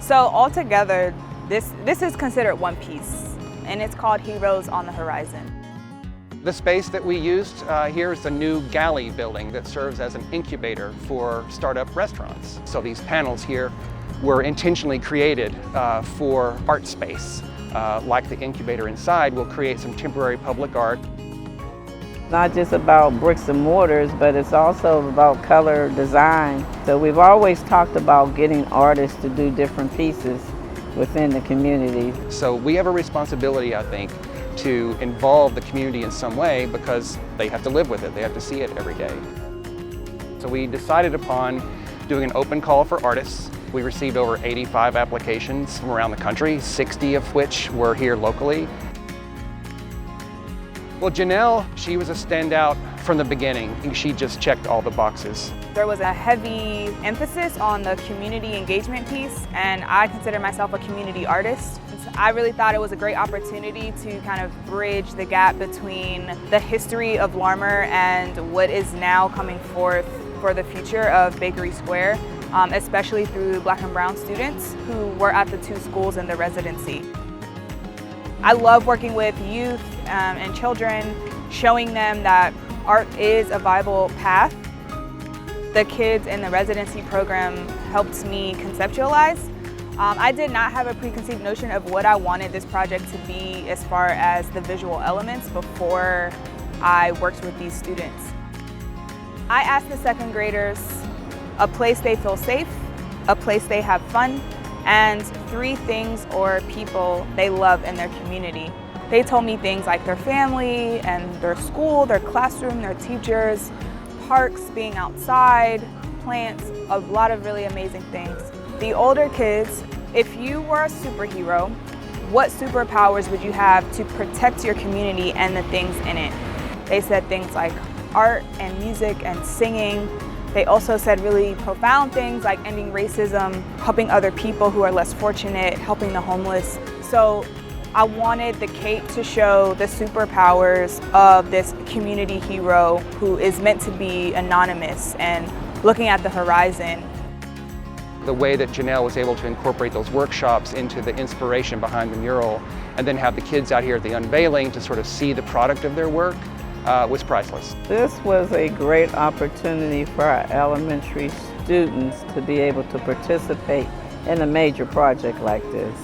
So altogether, this is considered one piece, and it's called Heroes on the Horizon. The space that we used here is the new galley building that serves as an incubator for startup restaurants. So these panels here were intentionally created for art space. Like the incubator inside, we'll create some temporary public art. Not just about bricks and mortars, but it's also about color design. So we've always talked about getting artists to do different pieces within the community. So we have a responsibility, I think, to involve the community in some way because they have to live with it, they have to see it every day. So we decided upon doing an open call for artists. We received over 85 applications from around the country, 60 of which were here locally. Well, Janel, she was a standout from the beginning. She just checked all the boxes. There was a heavy emphasis on the community engagement piece, and I consider myself a community artist. I really thought it was a great opportunity to kind of bridge the gap between the history of Larimer and what is now coming forth for the future of Bakery Square, especially through Black and Brown students who were at the two schools in the residency. I love working with youth and children, showing them that art is a viable path. The kids in the residency program helped me conceptualize. I did not have a preconceived notion of what I wanted this project to be as far as the visual elements before I worked with these students. I asked the second graders a place they feel safe, a place they have fun, and 3 things or people they love in their community. They told me things like their family and their school, their classroom, their teachers, parks, being outside, plants, a lot of really amazing things. The older kids, if you were a superhero, what superpowers would you have to protect your community and the things in it? They said things like art and music and singing. They also said really profound things like ending racism, helping other people who are less fortunate, helping the homeless. So I wanted the cape to show the superpowers of this community hero who is meant to be anonymous and looking at the horizon. The way that Janel was able to incorporate those workshops into the inspiration behind the mural and then have the kids out here at the unveiling to sort of see the product of their work was priceless. This was a great opportunity for our elementary students to be able to participate in a major project like this.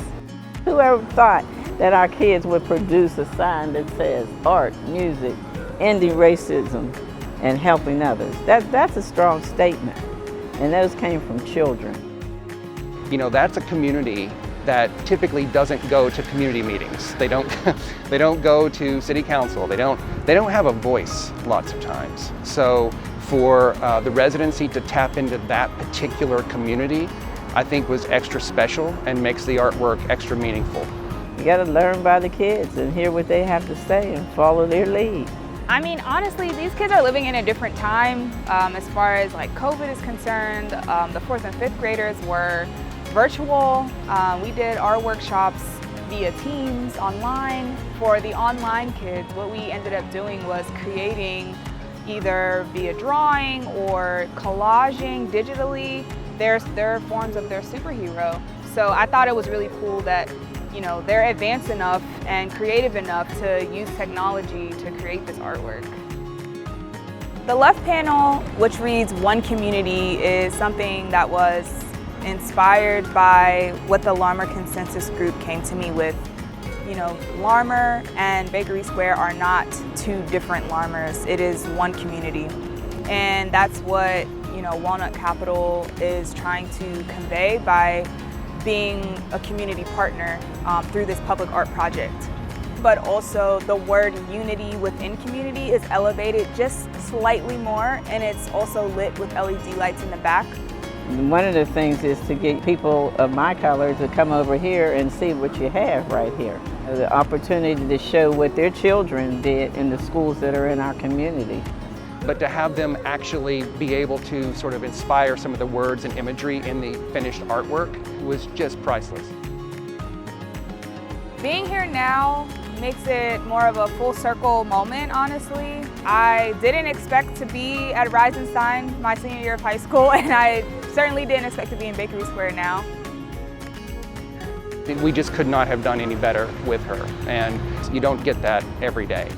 Whoever thought that our kids would produce a sign that says art, music, ending racism, and helping others? That's a strong statement, and those came from children. You know, that's a community that typically doesn't go to community meetings. They don't they don't go to city council. They don't have a voice lots of times. So for the residency to tap into that particular community, I think was extra special and makes the artwork extra meaningful. You got to learn by the kids and hear what they have to say and follow their lead. I mean, honestly, these kids are living in a different time as far as like COVID is concerned. The 4th and 5th graders were virtual. We did our workshops via Teams online. For the online kids, what we ended up doing was creating either via drawing or collaging digitally their forms of their superhero. So I thought it was really cool that, you know, they're advanced enough and creative enough to use technology to create this artwork. The left panel, which reads "One Community," is something that was inspired by what the Larimer Consensus Group came to me with. You know, Larimer and Bakery Square are not 2 different Larimers. It is one community. And that's what, you know, Walnut Capital is trying to convey by being a community partner through this public art project. But also the word unity within community is elevated just slightly more, and it's also lit with LED lights in the back. One of the things is to get people of my color to come over here and see what you have right here. The opportunity to show what their children did in the schools that are in our community. But to have them actually be able to sort of inspire some of the words and imagery in the finished artwork was just priceless. Being here now makes it more of a full circle moment, honestly. I didn't expect to be at Residency my senior year of high school, and I certainly didn't expect to be in Bakery Square now. We just could not have done any better with her, and you don't get that every day.